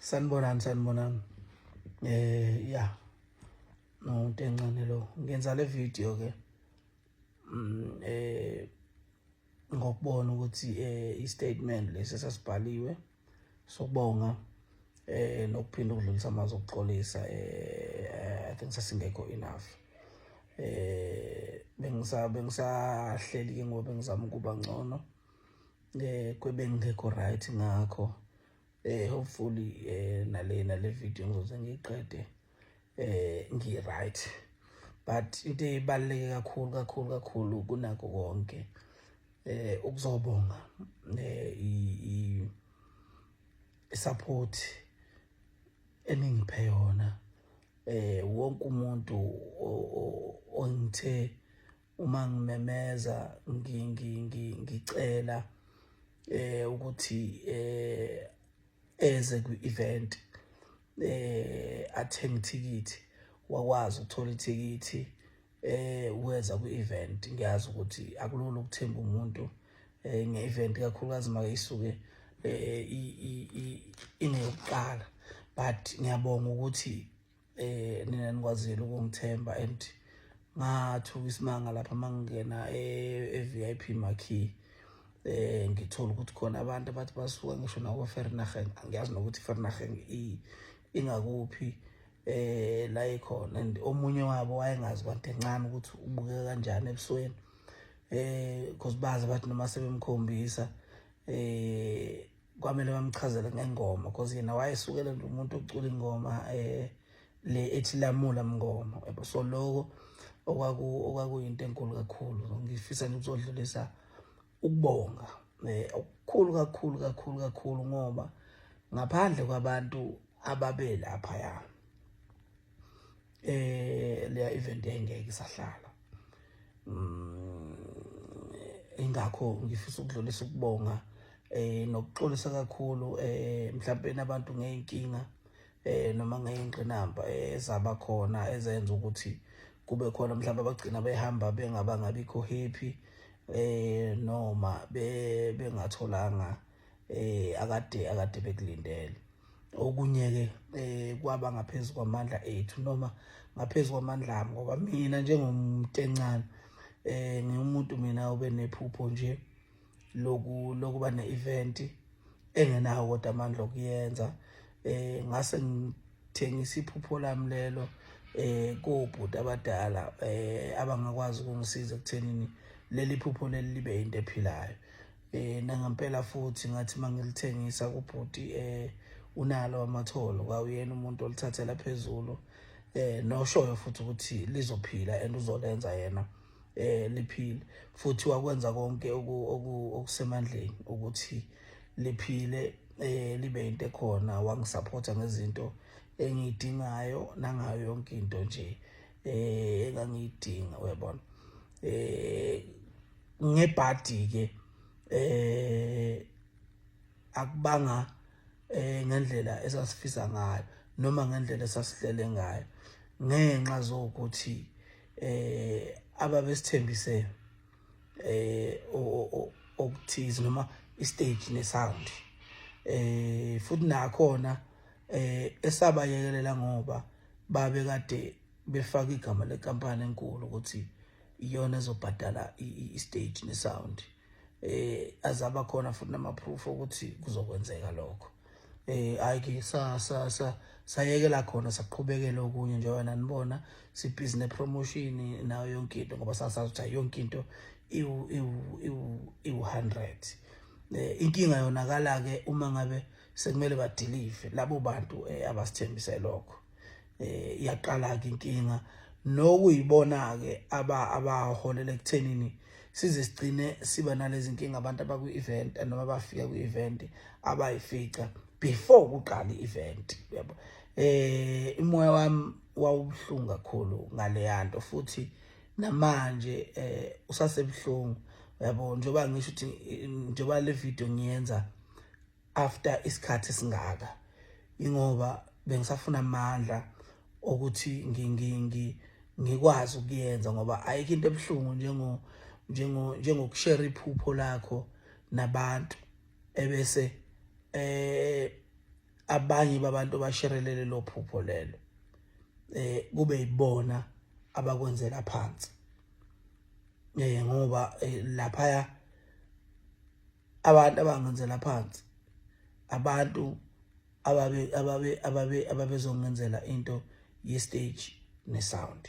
Sanibonani. Yeah. No, into encane lo. Ngenza le video ke. Ngokubona ukuthi i-statement lesi sasibhaliwe sokubonga nokuphinda ukudlulisa amazwi okuxolisa I think sasingekho enough. Bengisahleli ke ngoba bengizama ukuba ngcono. Kwebengekho right ngakho. Hopefully nale video ngizoze ngiqede ngi-right, but into ebaluleke kakhulu kunakho konke ukuzobonga i-support eningiphe yona wonke umuntu ongithe uma ngimemeza ngicela ukuthi eze ku-event athenge ithikithi wakwazi ukuthola ithikithi weza ku-event. Ngiyazi ukuthi akulula ukuthemba umuntu nge-event kakhulukazi make isuke ingeyokuqala, but ngiyabonga ukuthi nina nikwazile ukungithemba and ngathuka isimanga lapha mangingena e-VIP marquee ngithola ukuthi khona abantu abathi basuka ngisho nawo Vereeniging. Angiyazi nokuthi Vereeniging ingakuphi la ikhona, and omunye wabo wayengazi kwanto encane ukuthi ubukeka kanjani ebusweni because bazi bathi noma sebemkhombisa kwamele bamchazele ngengoma because yena wayesukela nje umuntu ocula ingoma le ethi lamula mngoma. So lokho okwakuyinto enkulu kakhulu. Ngifisa nje ukuzodlulisa ukubonga kakhulu ngoba ngaphandle kwabantu ababe lapha ya leya event engeke isahlala. Ingakho ngifisa ukudlulisa ukubonga nokuxolisa kakhulu mhlawumbe nabantu ngeenkinga noma ngeyingqinamba ezaba khona ezenza ukuthi kube khona mhlawumbe abagcina behamba bengabikho happy noma bengatholanga akade bekulindele. Okunye ke kwaba ngaphezulu kwamandla ethu noma ngaphezulu kwamandla ami, ngoba mina njengomuntu encane ngiumuntu mina ube nephupho nje lokuba ne-event engenawo kodwa amandla okuyenza. Ngase ngithengisa iphupho lami lelo kobhuti abadala abangakwazi ukungisiza ekuthenini leli phupho leli libe into ephilayo. Nangempela futhi ngathi mangilithengisa kubhuti unalo amatholo kwawuyena umuntu olithathela phezulu noshoyo futhi ukuthi lizophila and uzolenza yena liphile, futhi wakwenza konke okusemandleni ukuthi liphile libe into ekhona. Wangisupporta ngezinto engiyidingayo nangayo yonke into nje engangiyidinga, uyabona. Ngebhadi ke akubanga ngendlela esasifisa ngayo noma ngendlela esasihlele ngayo, ngenxa zokuthi ababesithembise okuthize noma istage nesound futhi nakhona esabayekelela ngoba babe kade befaka igama lenkampani enkulu ukuthi iyona ezobhadala i-stage nesound. Azaba khona futhi nama-proof ukuthi kuzokwenzeka lokho. Ayike sayekela khona saqhubekela okunye njengoba nanibona sibhizi ne-promotion nayo yonke into ngoba sasazi ukuthi yonke into iwu-100. Inkinga yonakala-ke uma ngabe sekumele badelive labo bantu abasithembise lokho. Iyaqala-ke inkinga nokuyibona-ke abaholela ekuthenini size sigcine siba nalezi nkinga abantu abaku-event noma bafika ku-event abayifica before kuqala i-event, yabo. Umoya wami wawubuhlungu kakhulu ngaleya nto futhi namanje usasebuhlungu, yabo. Njengoba ngisho ukuthi njengoba le video ngiyenza after isikhathi esingaka ingoba bengisafuna amandla ukuthi ngikwazi ukuyenza, ngoba ayikho into ebuhlungu njengokushare iphupho lakho nabantu ebese abanye babantu basherelele lo phupho lelo kube yibona abakwenzela phansi ngoba lapha abantu abangenzela phansi abantu ababezongenzela into ye-stage ne-sound.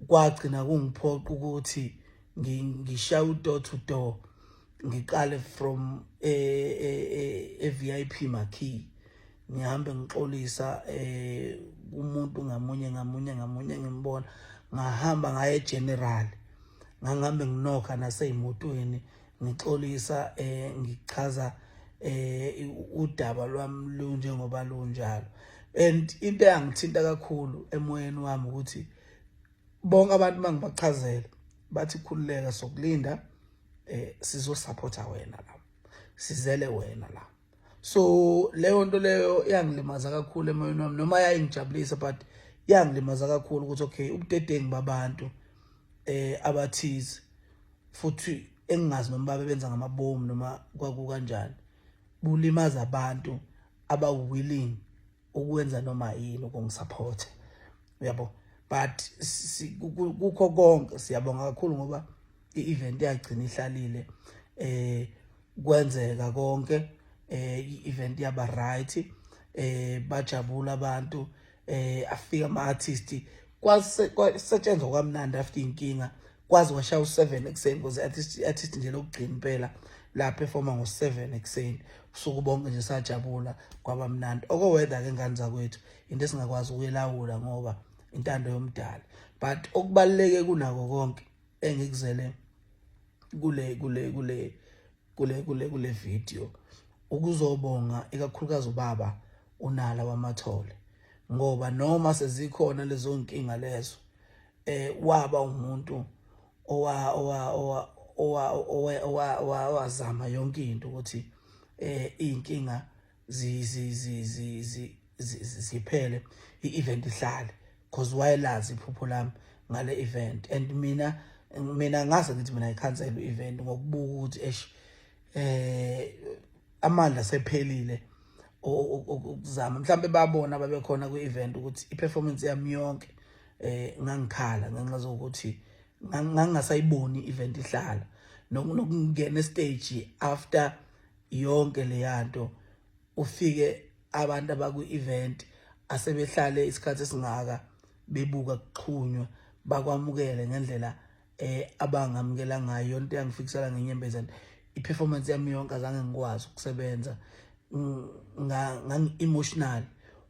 Kwagcina kungiphoqa ukuthi ngishaya door to door, ngiqale from VIP marquee, ngihambe ngixolisa umuntu ngamunye ngimbona, ngahamba ngaye general, ngangihambe nginokha naseyimotweni ngixolisa ngichaza udaba lwami lunjengoba lunjalo. And into eyangithinta kakhulu emoyeni wami ukuthi bonke abantu mangibachazela bathi khululeka sokulinda sizosupporta wena la, sizele wena la. So leyo nto leyo yangilimaza kakhulu emoyeni wami, noma yayingijabulisa but yangilimaza kakhulu ukuthi okay, ubudedengu babantu abathize futhi engingazi noma babenza ngamabomu noma kwakukanjani, bulimaza abantu aba-willing ukwenza noma yini ukungisupporta, uyabo. But kukho konke siyabonga kakhulu ngoba i-event yagcina ihlalile, kwenzeka konke, i-event yaba right, bajabula abantu, afika ama-artist, kwasetshenzwa kwamnandi after inkinga, kwazi washaya u7 ekuseni because artist nje lokugcina impela la performa ngo7 ekuseni, usuku bonke nje sajabula kwabamnandi. Okweweather ke ngani zakwethu into esingakwazi ukuyilawula ngoba intando yomdali, but okubaleke kunako konke engikuzele kule video ukuzobonga ikakhulukazi ubaba uNala waMathole, ngoba noma sezikhona lezo nkinga lezo waba umuntu owazama yonke into ukuthi inkinga ziphele, i-event ihlale, because wayelazi iphupho lami ngale event. And mina ngase ngithi mina ngikhansela i-event ngokubuka ukuthi amandla sephelile ukuzama. Mhlambe babona babekhona kwi-event ukuthi i-performance yami yonke ngangikhala ngenxa zokuthi ngangingasayiboni i-event ihlala, nokungena e-stage after yonke leyanto ufike abantu abakwi-event asebehlale isikhathi esingaka bebuka kuxhunywa, bakwamukele ngendlela abangamukela ngayo. Yonke yangifikisela ngenyembezi, i-performance yami yonke azange ngikwazi ukusebenza, ngangi-emotional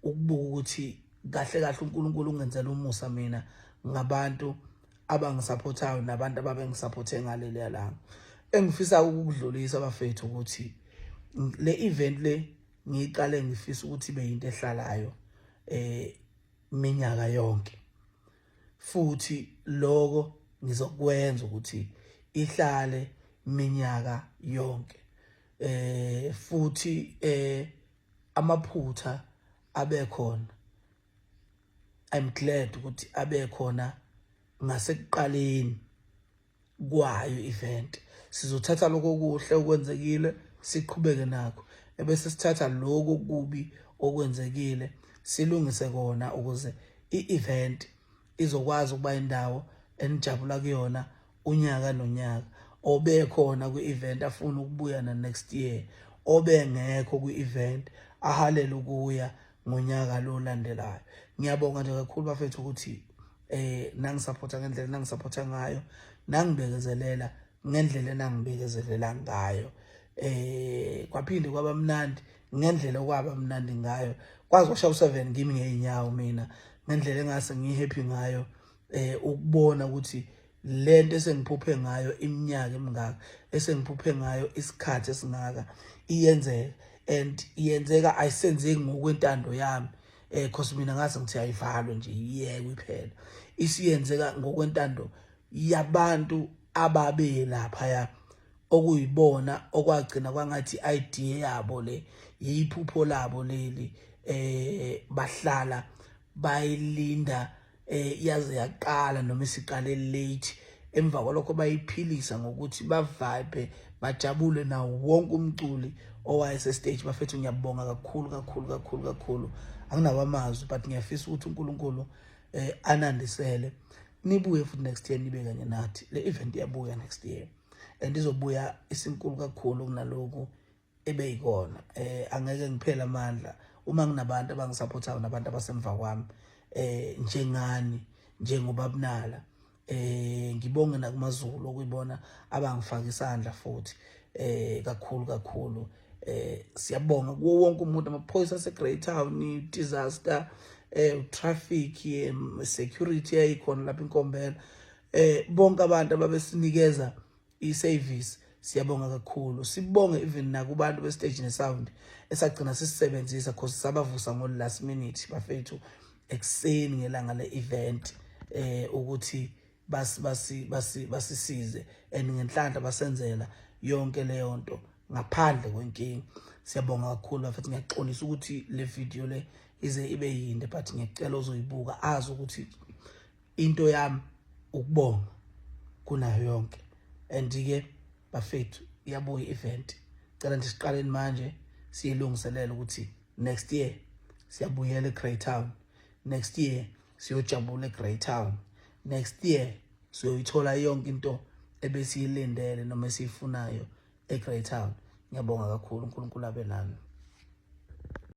ukubuka ukuthi kahle uNkulunkulu ungenzela umusa mina ngabantu abangisupportayo nabantu ababengisupporte ngaleli langa. Engifisa ukudlulisa abafethu ukuthi le event le ngiqale ngifisa ukuthi ibe into ehlalayo minyaka yonke, futhi lokho ngizokwenza ukuthi ihlale minyaka yonke, futhi amaphutha abe khona, I'm glad ukuthi abe khona ngasekuqaleni kwayo event. Sizothatha lokho kuhle okwenzekile siqhubeke nakho, ebese sithatha lokho kubi okwenzekile silungise kona ukuze i-event izokwazi ukuba indawo enijabula kuyona unyaka nonyaka. Obekhona kwi-event afuna ukubuya na next year, obengekho kwi-event ahalele ukuya ngonyaka lo landelayo. Ngiyabonga nje kakhulu bafethu ukuthi nangisupporta ngendlela nangisupporta ngayo, nangibekezelela ngendlela nangibekezelela ngayo, kwaphinde kwaba mnandi ngendlela okwaba mnandi ngayo. Kwazi washaya u7 ngimi ngeenyawo mina ngendlela engase ngihappy ngayo, ukubona ukuthi lento esengiphuphe ngayo iminyaka emingaka, esengiphuphe ngayo isikhathi esingaka iyenzeka, and iyenzeka ayisenzeki ngokwentando yami, because mina ngase ngithi ayivalwe nje iyeke iphela. Isiyenzeka ngokwentando yabantu ababe lapha okuyibona okwagcina kwangathi idea yabo le, yiphupho labo leli, bahlala bayilinda yaze yaqala noma isiqale late. Emva kwalokho bayiphilisa ngokuthi bavibe bajabule nawo wonke umculi owayese stage bafethu ngiyabonga kakhulu anginawo amazwi but ngiyafisa ukuthi uNkulunkulu anandisele nibuye futhi next year nibe kanye nathi le event iyabuya next year and izobuya isinkulu kakhulu kunaloko ebeyikona angeke ngiphela amandla uma nginabantu abangisupportayo nabantu abasemva kwami njengani njengobabnala ngibonge nakumaZulu okuyibona abangifaka isandla futhi kakhulu siyabonga kuwo wonke umuntu amaphoyisa aseGreytown disaster traffic security yayikhona lapha inkombela bonke abantu ababesinikeza iservice siyabonga kakhulu sibonge even nakubantu bestage nesound esagcina sisebenzisa because sabavusa ngo last minute bafethu ekseni ngelanga le event ukuthi basisize and ngenhlanhla basenzela yonke leyo nto ngaphandle kwenkingi siyabonga kakhulu bafethu ngiyaxolisa ukuthi le video le ize ibe yinde but ngiyacela uzoyibuka azi ukuthi into yami ukubonga kunayo yonke and ke bafethu iyabuya event cela nje siqaleni manje siyilungiselela ukuthi next year siyabuyela eGreytown next year siyojabula eGreytown next year siyoyithola yonke into ebesiyilindele noma esiyifunayo eGreytown ngiyabonga kakhulu uNkulunkulu abe nani